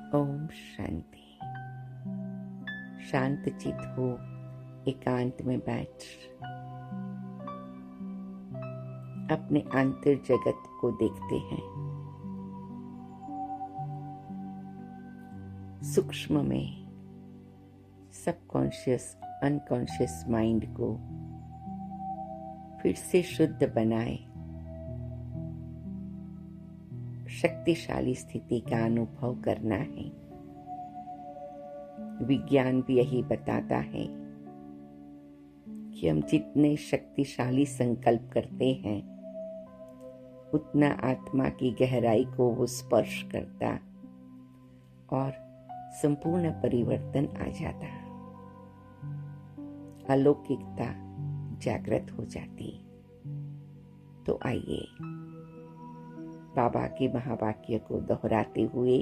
ओम शांति। शांत चित हो, एकांत में बैठ अपने आंतर जगत को देखते हैं। सूक्ष्म में सबकॉन्शियस अनकॉन्शियस माइंड को फिर से शुद्ध बनाए शक्तिशाली स्थिति का अनुभव करना है। विज्ञान भी यही बताता है कि हम जितने शक्तिशाली संकल्प करते हैं उतना आत्मा की गहराई को वो स्पर्श करता और संपूर्ण परिवर्तन आ जाता, अलौकिकता जागृत हो जाती। तो आइए बाबा के महावाक्य को दोहराते हुए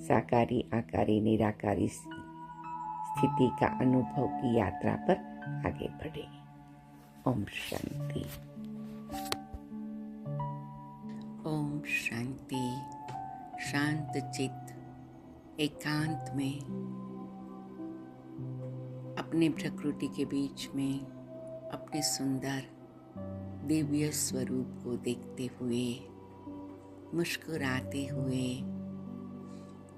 साकारी आकारी निराकारी स्थिति का अनुभव की यात्रा पर आगे बढ़े। ओम शांति। ओम शांति। शांत चित्त एकांत में अपने प्रकृति के बीच में अपने सुंदर दिव्य स्वरूप को देखते हुए मुस्कुराते हुए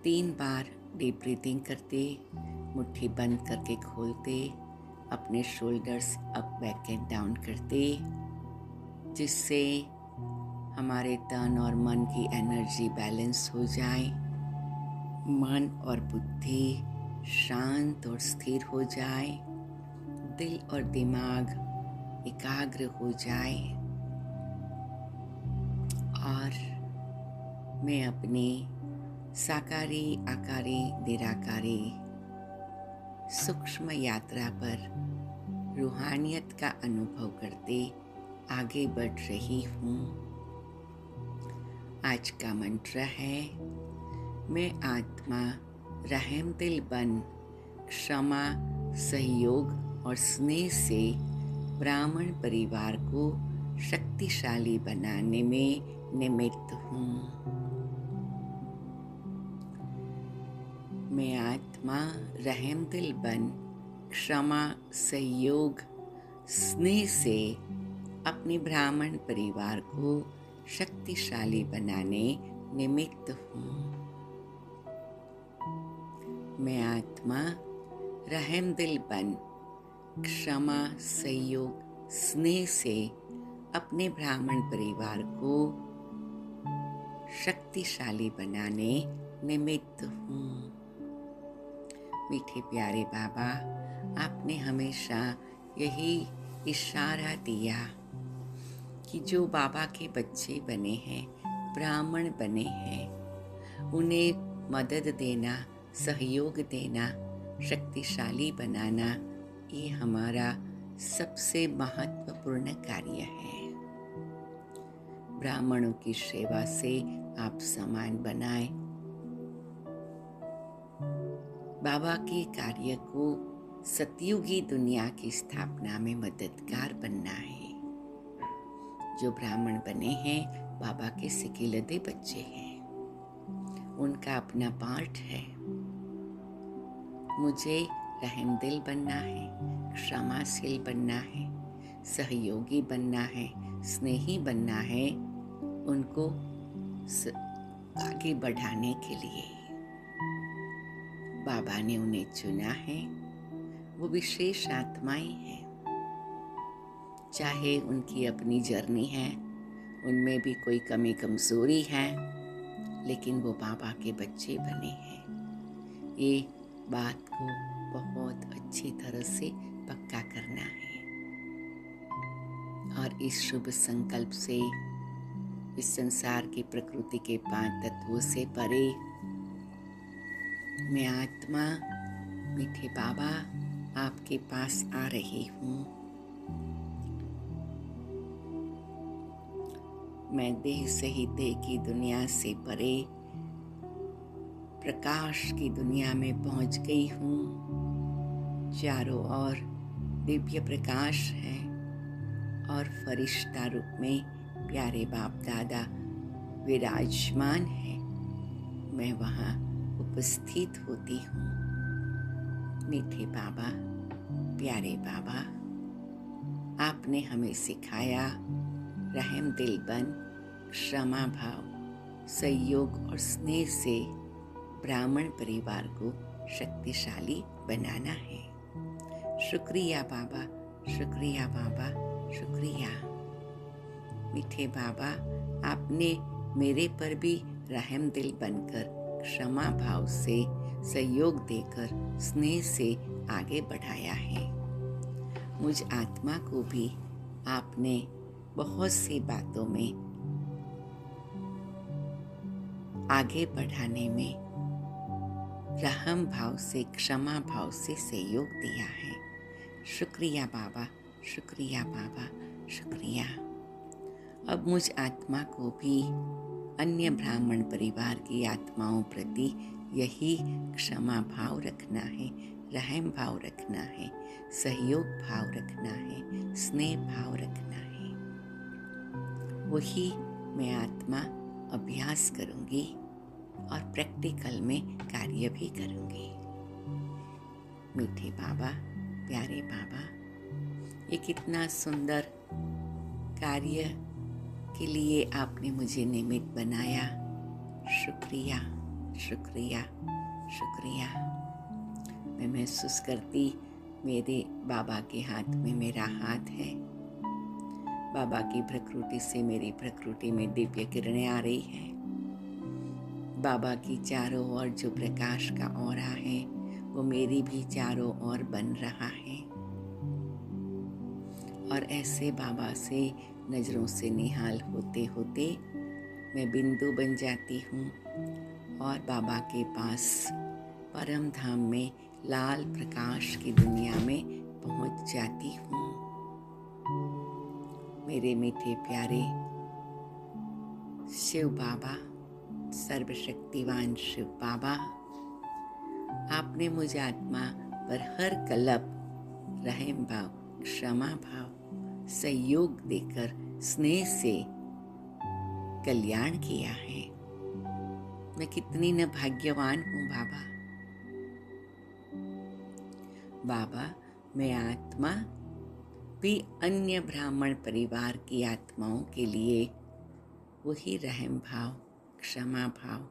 3 बार डीप ब्रीथिंग करते, मुट्ठी बंद करके खोलते, अपने shoulders up back and down करते, जिससे हमारे तन और मन की एनर्जी बैलेंस हो जाए, मन और बुद्धि शांत और स्थिर हो जाए, दिल और दिमाग एकाग्र हो जाए और मैं अपनी साकारी आकारी निराकारी सूक्ष्म यात्रा पर रूहानियत का अनुभव करते आगे बढ़ रही हूँ। आज का मंत्र है, मैं आत्मा रहम दिल बन क्षमा सहयोग और स्नेह से ब्राह्मण परिवार को शक्तिशाली बनाने में निमित्त हूँ। मैं आत्मा रहम दिल बन क्षमा सहयोग स्नेह से अपने ब्राह्मण परिवार को शक्तिशाली बनाने निमित्त हूँ। मैं आत्मा रहम दिल बन क्षमा सहयोग स्नेह से अपने ब्राह्मण परिवार को शक्तिशाली बनाने निमित्त हूँ। मीठे प्यारे बाबा, आपने हमेशा यही इशारा दिया कि जो बाबा के बच्चे बने हैं, ब्राह्मण बने हैं, उन्हें मदद देना, सहयोग देना, शक्तिशाली बनाना, ये हमारा सबसे महत्वपूर्ण कार्य है। ब्राह्मणों की सेवा से आप समान बनाए। बाबा के कार्य को सतयुगी दुनिया की स्थापना में मददगार बनना है। जो ब्राह्मण बने हैं बाबा के सिकिलदे बच्चे हैं, उनका अपना पार्ट है। मुझे रहम दिल बनना है, क्षमाशील बनना है, सहयोगी बनना है, स्नेही बनना है, उनको आगे बढ़ाने के लिए बाबा ने उन्हें चुना है। वो विशेष आत्माएं हैं, चाहे उनकी अपनी जर्नी है, उनमें भी कोई कमी कमजोरी है, लेकिन वो बाबा के बच्चे बने हैं। ये बात को बहुत अच्छी तरह से पक्का करना है और इस शुभ संकल्प से इस संसार की प्रकृति के 5 तत्वों से परे मैं आत्मा मीठे बाबा आपके पास आ रही हूँ। मैं देह सहित देह की दुनिया से परे प्रकाश की दुनिया में पहुंच गई हूँ। चारों ओर दिव्य प्रकाश है और फरिश्ता रूप में प्यारे बाप दादा विराजमान है। मैं वहाँ उपस्थित होती हूँ। मीठे बाबा, प्यारे बाबा, आपने हमें सिखाया रहम दिल बन क्षमा भाव, सहयोग और स्नेह से ब्राह्मण परिवार को शक्तिशाली बनाना है। शुक्रिया बाबा, शुक्रिया बाबा, शुक्रिया। मीठे बाबा, आपने मेरे पर भी रहम दिल बनकर क्षमा भाव से सहयोग देकर स्नेह से आगे बढ़ाया है। मुझ आत्मा को भी आपने बहुत सी बातों में आगे बढ़ाने में रहम भाव से, क्षमा भाव से सहयोग दिया है। शुक्रिया बाबा, शुक्रिया बाबा, शुक्रिया। अब मुझ आत्मा को भी अन्य ब्राह्मण परिवार की आत्माओं प्रति यही क्षमा भाव रखना है, रहम भाव रखना है, सहयोग भाव रखना है, स्नेह भाव रखना है। वही मैं आत्मा अभ्यास करूंगी और प्रैक्टिकल में कार्य भी करूंगी। मीठे बाबा, प्यारे बाबा, ये कितना सुंदर कार्य के लिए आपने मुझे निमित्त बनाया। शुक्रिया, शुक्रिया, शुक्रिया। मैं महसूस करती मेरे बाबा के हाथ में मेरा हाथ है। बाबा की प्रकृति से मेरी प्रकृति में दिव्य किरणें आ रही हैं। बाबा की चारों ओर जो प्रकाश का ऑरा है वो मेरी भी चारों ओर बन रहा है। और ऐसे बाबा से नजरों से निहाल होते होते मैं बिंदु बन जाती हूँ और बाबा के पास परम धाम में लाल प्रकाश की दुनिया में पहुँच जाती हूँ। मेरे मीठे प्यारे शिव बाबा, सर्वशक्तिवान शिव बाबा, आपने मुझे आत्मा पर हर कलप रहम भाव, क्षमा भाव, सहयोग देकर स्नेह से कल्याण किया है। मैं कितनी न भाग्यवान हूँ बाबा। बाबा, मैं आत्मा भी अन्य ब्राह्मण परिवार की आत्माओं के लिए वही रहम भाव, क्षमा भाव,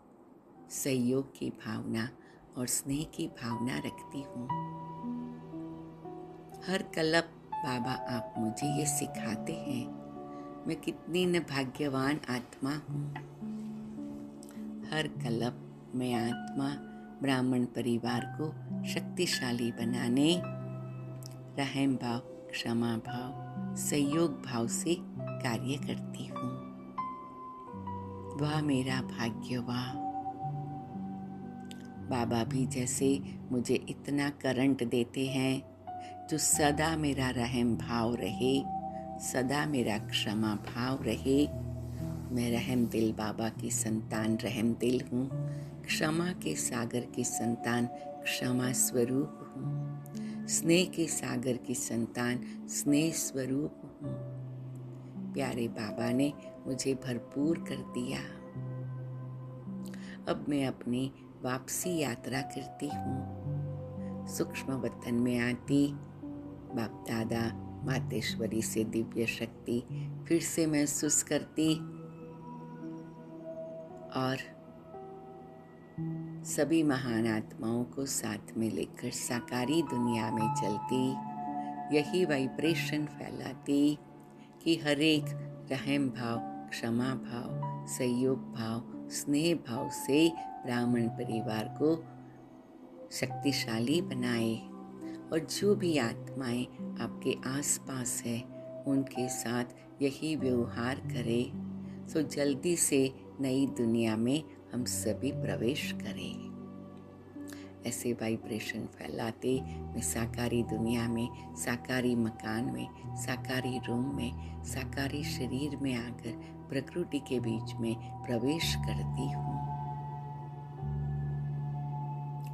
सहयोग की भावना और स्नेह की भावना रखती हूँ। हर कलप बाबा आप मुझे ये सिखाते हैं। मैं कितनी न भाग्यवान आत्मा हूँ। हर कलप मैं आत्मा ब्राह्मण परिवार को शक्तिशाली बनाने रहम भाव, क्षमा भाव, सहयोग भाव से कार्य करती हूँ। वाह मेरा भाग्य, वाह। बाबा भी जैसे मुझे इतना करंट देते हैं, जो सदा मेरा रहम भाव रहे, सदा मेरा क्षमा भाव रहे। मैं रहम दिल बाबा की संतान रहम दिल हूँ, क्षमा के सागर की संतान क्षमा स्वरूप हूँ, स्नेह के सागर की संतान स्नेह स्वरूप हूँ। प्यारे बाबा ने मुझे भरपूर कर दिया। अब मैं अपनी वापसी यात्रा करती हूँ। सूक्ष्म वतन में आती बाप दादा मातेश्वरी से दिव्य शक्ति फिर से महसूस करती और सभी महान आत्माओं को साथ में लेकर साकारी दुनिया में चलती, यही वाइब्रेशन फैलाती कि हर एक रहम भाव, क्षमा भाव, सहयोग भाव, स्नेह भाव से ब्राह्मण परिवार को शक्तिशाली बनाए और जो भी आत्माएं आपके आसपास है उनके साथ यही व्यवहार करे। सो जल्दी से नई दुनिया में हम सभी प्रवेश करें। ऐसे वाइब्रेशन फैलाते मैं साकारी दुनिया में, साकारी मकान में, साकारी रूम में, साकारी शरीर में आकर प्रकृति के बीच में प्रवेश करती हूँ।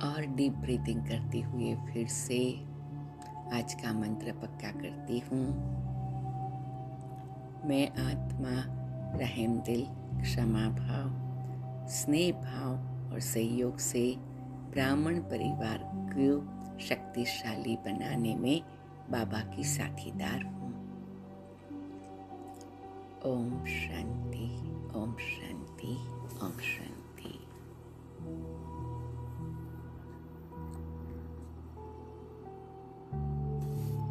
और डीप ब्रीथिंग करते हुए फिर से आज का मंत्र पक्का करती हूँ। मैं आत्मा रहम दिल, क्षमा भाव, स्नेह भाव और सहयोग से ब्राह्मण परिवार को शक्तिशाली बनाने में बाबा की साथीदार हूँ। ओम शांति, ओम शांति, ओम शांति।